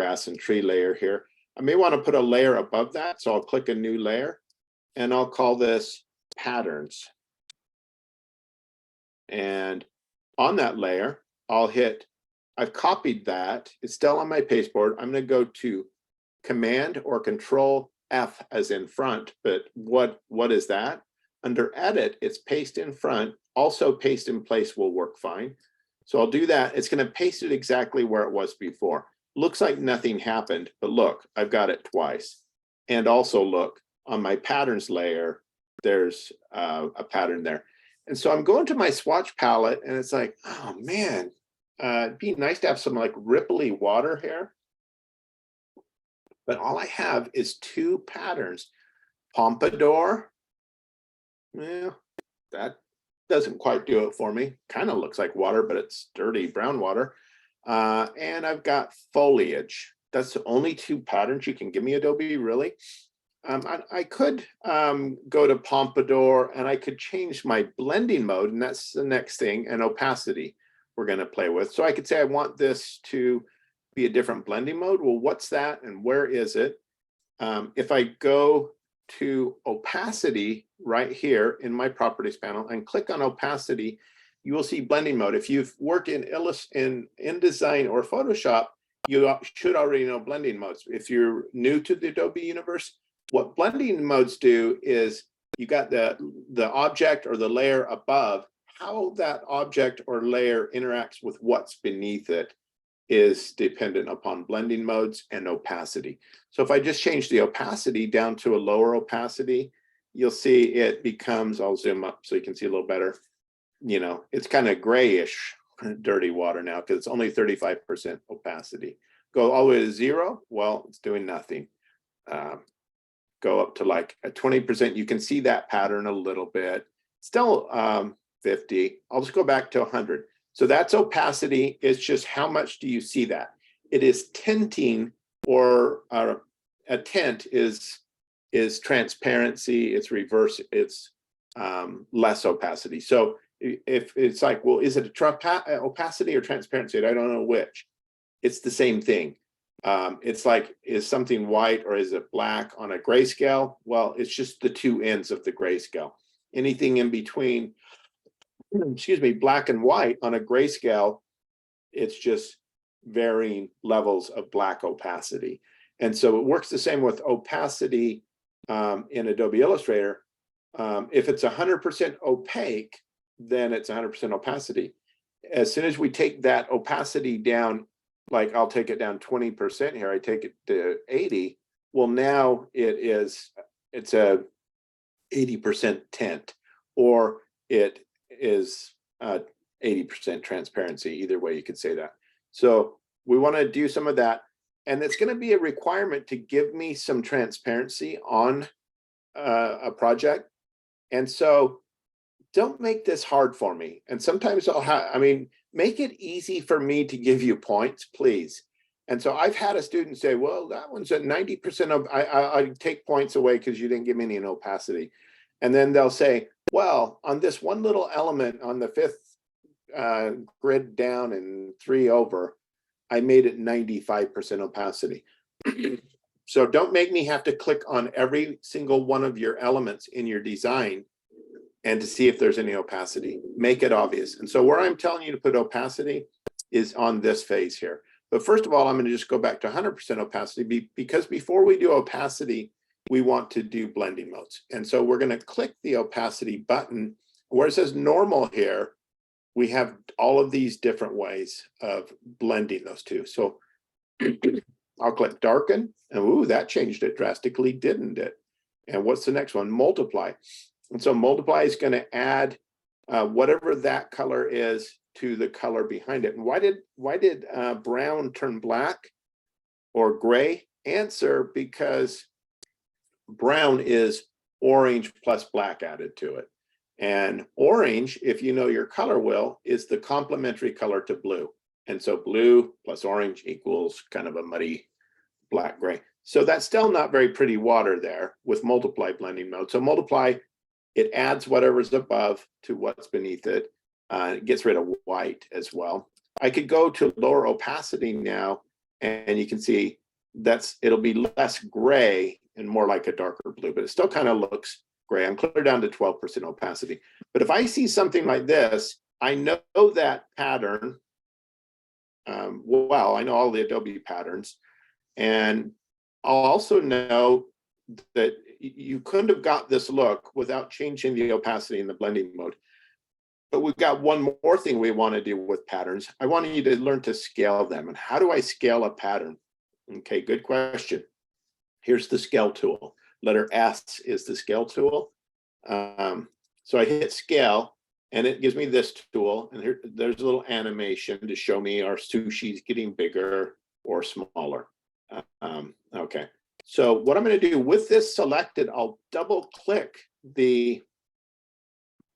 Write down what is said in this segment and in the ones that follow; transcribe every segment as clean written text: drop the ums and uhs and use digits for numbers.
grass and tree layer here. I may want to put a layer above that, so I'll click a new layer and I'll call this patterns. And on that layer, I've copied that. It's still on my pasteboard. I'm going to go to Command or Control F as in front, but what is that? Under Edit, it's paste in front. Also paste in place will work fine. So I'll do that. It's going to paste it exactly where it was before. Looks like nothing happened, but look, I've got it twice. And also look, on my patterns layer, there's a pattern there. And so I'm going to my swatch palette and it's like, oh man, it'd be nice to have some like ripply water here. But all I have is two patterns. Pompadour, well, that doesn't quite do it for me. Kind of looks like water, but it's dirty brown water. And I've got foliage. That's the only two patterns you can give me, Adobe, really. I could go to Pompadour and I could change my blending mode, and that's the next thing, and opacity we're going to play with. So I could say I want this to be a different blending mode. Well, what's that and where is it? If I go to opacity right here in my properties panel and click on opacity, you will see blending mode. If you've worked in InDesign or Photoshop, you should already know blending modes. If you're new to the Adobe universe, what blending modes do is you got the object or the layer above. How that object or layer interacts with what's beneath it is dependent upon blending modes and opacity. So if I just change the opacity down to a lower opacity, you'll see it becomes, I'll zoom up so you can see a little better. You know, it's kind of grayish, dirty water now because it's only 35% opacity. Go all the way to 0, well, it's doing nothing. Go up to like a 20%, you can see that pattern a little bit. Still 50, I'll just go back to 100. So that's opacity, it's just how much do you see that? It is tinting, or a tint is transparency, it's reverse, it's less opacity. So if it's like, well, is it opacity or transparency? I don't know which. It's the same thing. It's like, is something white or is it black on a grayscale? Well, it's just the two ends of the grayscale. Anything in between, excuse me, black and white on a grayscale, it's just varying levels of black opacity. And so it works the same with opacity in Adobe Illustrator. If it's 100% opaque, then it's 100% opacity. As soon as we take that opacity down, like I'll take it down 20% here, I take it to 80. Well, now it's a 80% tint, or it is 80% transparency. Either way, you could say that. So we want to do some of that. And it's going to be a requirement to give me some transparency on a project. And so don't make this hard for me. And sometimes make it easy for me to give you points, please. And so I've had a student say, well, that one's at 90% of, I take points away because you didn't give me any opacity. And then they'll say, well, on this one little element on the 5th grid down and 3 over, I made it 95% opacity. So don't make me have to click on every single one of your elements in your design and to see if there's any opacity. Make it obvious. And so where I'm telling you to put opacity is on this phase here. But first of all, I'm going to just go back to 100% opacity because before we do opacity, we want to do blending modes. And so we're going to click the opacity button. Where it says normal here, we have all of these different ways of blending those two. So I'll click darken, and ooh, that changed it drastically, didn't it? And what's the next one? Multiply. And so multiply is going to add whatever that color is to the color behind it. And why did brown turn black or gray? Answer, because brown is orange plus black added to it. And orange, if you know your color wheel, is the complementary color to blue. And so blue plus orange equals kind of a muddy black gray. So that's still not very pretty water there with multiply blending mode. So multiply, it adds whatever's above to what's beneath it. It gets rid of white as well. I could go to lower opacity now and you can see it'll be less gray and more like a darker blue, but it still kind of looks gray. I'm clear down to 12% opacity. But if I see something like this, I know that pattern. Well, I know all the Adobe patterns, and I'll also know that you couldn't have got this look without changing the opacity in the blending mode. But we've got one more thing we want to do with patterns. I want you to learn to scale them. And how do I scale a pattern? Okay, good question. Here's the scale tool. Letter S is the scale tool. So I hit scale, and it gives me this tool. And there's a little animation to show me our sushi's getting bigger or smaller. Okay, so what I'm going to do with this selected, I'll double click the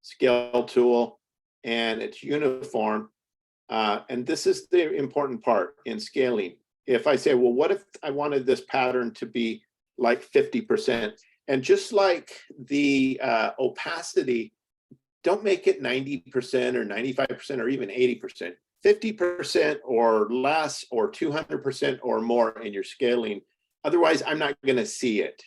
scale tool, and it's uniform. And this is the important part in scaling. If I say, well, what if I wanted this pattern to be like 50%? And just like the opacity, don't make it 90% or 95% or even 80%. 50% or less or 200% or more in your scaling. Otherwise, I'm not going to see it.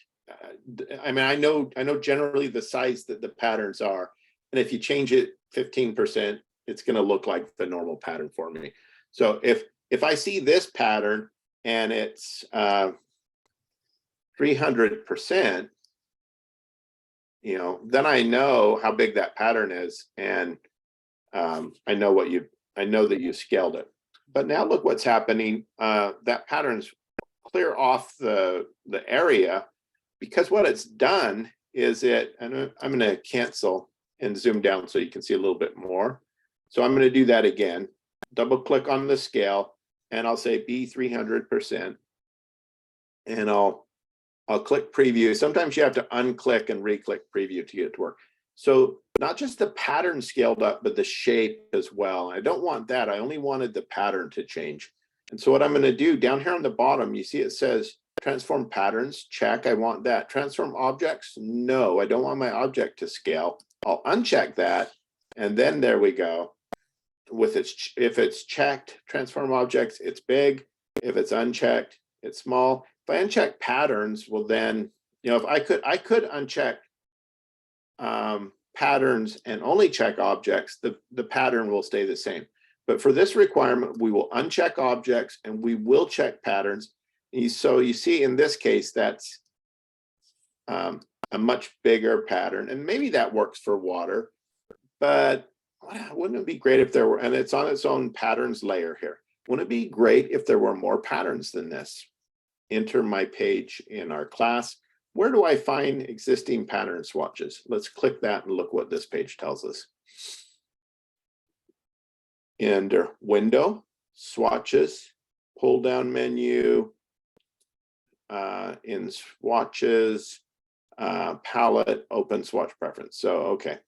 I mean, I know generally the size that the patterns are. And if you change it 15%, it's going to look like the normal pattern for me. So if I see this pattern and it's 300%, then I know how big that pattern is, and I know that you scaled it. But now look what's happening. That pattern's clear off the area, because what it's done is and I'm going to cancel and zoom down so you can see a little bit more. So I'm going to do that again. Double click on the scale, and I'll say be 300%, and I'll click preview. Sometimes you have to unclick and re-click preview to get it to work. So not just the pattern scaled up, but the shape as well. I don't want that. I only wanted the pattern to change. And so what I'm going to do down here on the bottom, you see it says transform patterns. Check. I want that. Transform objects. No, I don't want my object to scale. I'll uncheck that. And then there we go. If it's checked, transform objects, it's big. If it's unchecked, it's small. If I uncheck patterns, well then, if I could uncheck patterns and only check objects, the pattern will stay the same. But for this requirement, we will uncheck objects and we will check patterns. So you see in this case, that's a much bigger pattern, and maybe that works for water, but wouldn't it be great if there were, and it's on its own patterns layer here. Wouldn't it be great if there were more patterns than this? Enter my page in our class. Where do I find existing pattern swatches? Let's click that and look what this page tells us. Under Window, Swatches, pull down menu, in Swatches, Palette, Open Swatch Preference. So, okay.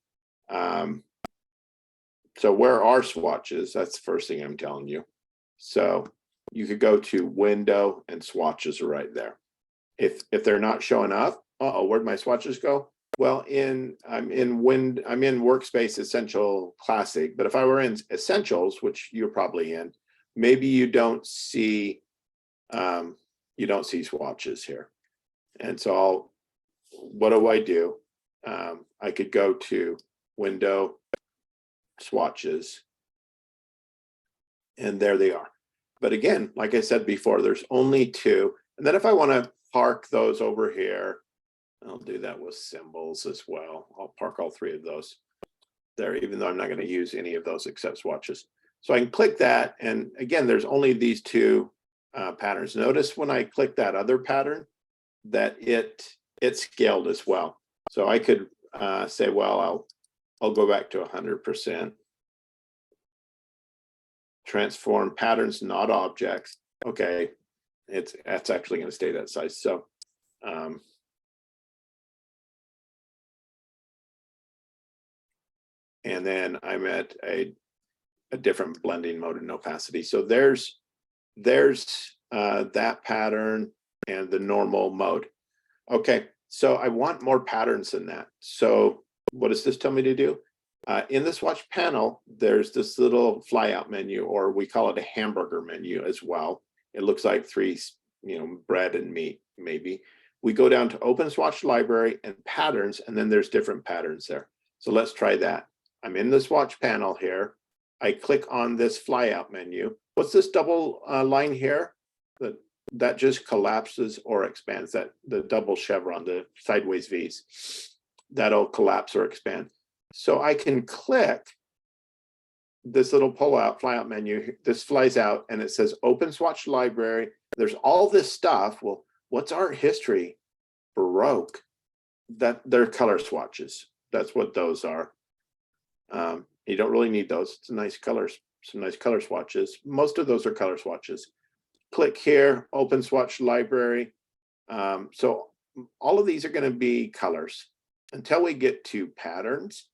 So where are swatches? That's the first thing I'm telling you. So you could go to Window and Swatches are right there. If they're not showing up, where'd my swatches go? Well, I'm in Workspace Essential Classic, but if I were in Essentials, which you're probably in, maybe you don't see swatches here. And so what do? I could go to Window, Swatches, and there they are. But again, like I said before, there's only two. And then if I want to park those over here, I'll do that with symbols as well. I'll park all three of those there, even though I'm not going to use any of those except swatches. So I can click that, and again, there's only these two patterns. Notice when I click that other pattern that it scaled as well. So I could say, well, I'll go back to 100%. Transform patterns, not objects. Okay, that's actually going to stay that size. So and then I'm at a different blending mode and opacity. So there's that pattern and the normal mode. Okay, so I want more patterns than that. So what does this tell me to do? In the swatch panel, there's this little flyout menu, or we call it a hamburger menu as well. It looks like three, bread and meat, maybe. We go down to Open Swatch Library and Patterns, and then there's different patterns there. So let's try that. I'm in the swatch panel here. I click on this flyout menu. What's this double line here? That just collapses or expands, that the double chevron, the sideways V's. That'll collapse or expand. So I can click this little flyout menu. This flies out and it says Open Swatch Library. There's all this stuff. Well, what's art history? Baroque. That they're color swatches. That's what those are. You don't really need those. It's nice colors, some nice color swatches. Most of those are color swatches. Click here, Open Swatch Library. So all of these are going to be colors until we get to patterns.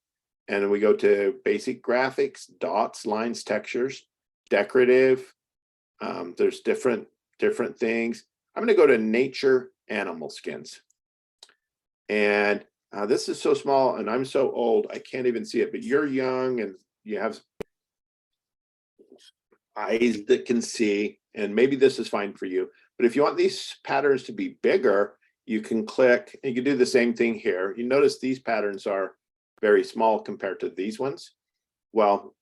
And we go to basic graphics, dots, lines, textures, decorative. There's different things. I'm going to go to nature animal skins. And this is so small and I'm so old, I can't even see it, but you're young and you have eyes that can see, and maybe this is fine for you. But if you want these patterns to be bigger, you can click, and you can do the same thing here. You notice these patterns are very small compared to these ones. Well,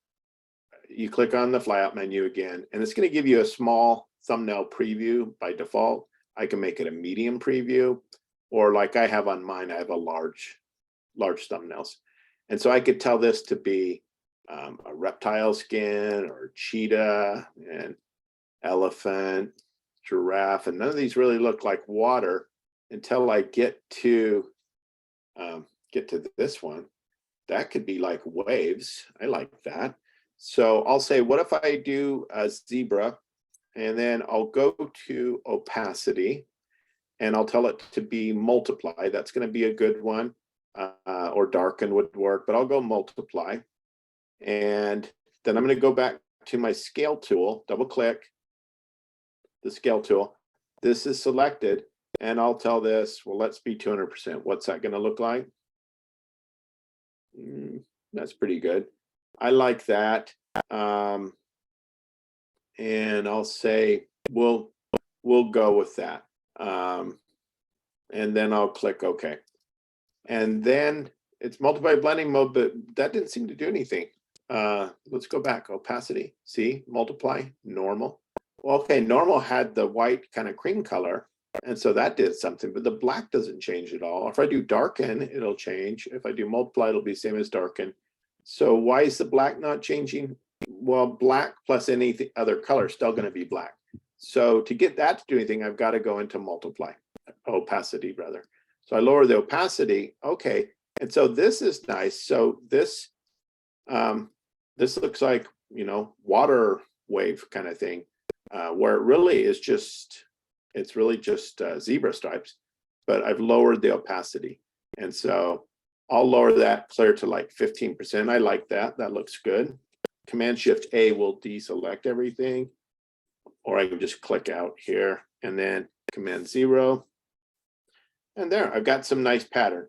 you click on the flyout menu again, and it's going to give you a small thumbnail preview by default. I can make it a medium preview, or like I have on mine, I have a large thumbnails. And so I could tell this to be a reptile skin or cheetah and elephant, giraffe, and none of these really look like water until I get to this one. That could be like waves. I like that. So I'll say, what if I do a zebra, and then I'll go to opacity and I'll tell it to be multiply. That's going to be a good one, or darken would work, but I'll go multiply. And then I'm going to go back to my scale tool, double click the scale tool. This is selected, and I'll tell this, well, let's be 200%. What's that going to look like? That's pretty good. I like that. And I'll say we'll go with that. And then I'll click OK. And then it's multiply blending mode, but that didn't seem to do anything. Let's go back. Opacity. See, multiply, normal. Well, okay, normal had the white kind of cream color, and so that did something, but the black doesn't change at all. If I do darken, it'll change. If I do multiply, it'll be same as darken. So why is the black not changing? Well, black plus any other color is still going to be black. So to get that to do anything, I've got to go into multiply, opacity rather. So I lower the opacity. Okay, and so this is nice. So this looks like, water wave kind of thing, where it really is just, it's really just zebra stripes, but I've lowered the opacity. And so I'll lower that clear to like 15%. I like that. That looks good. Command Shift A will deselect everything, or I can just click out here and then Command 0. And there, I've got some nice pattern.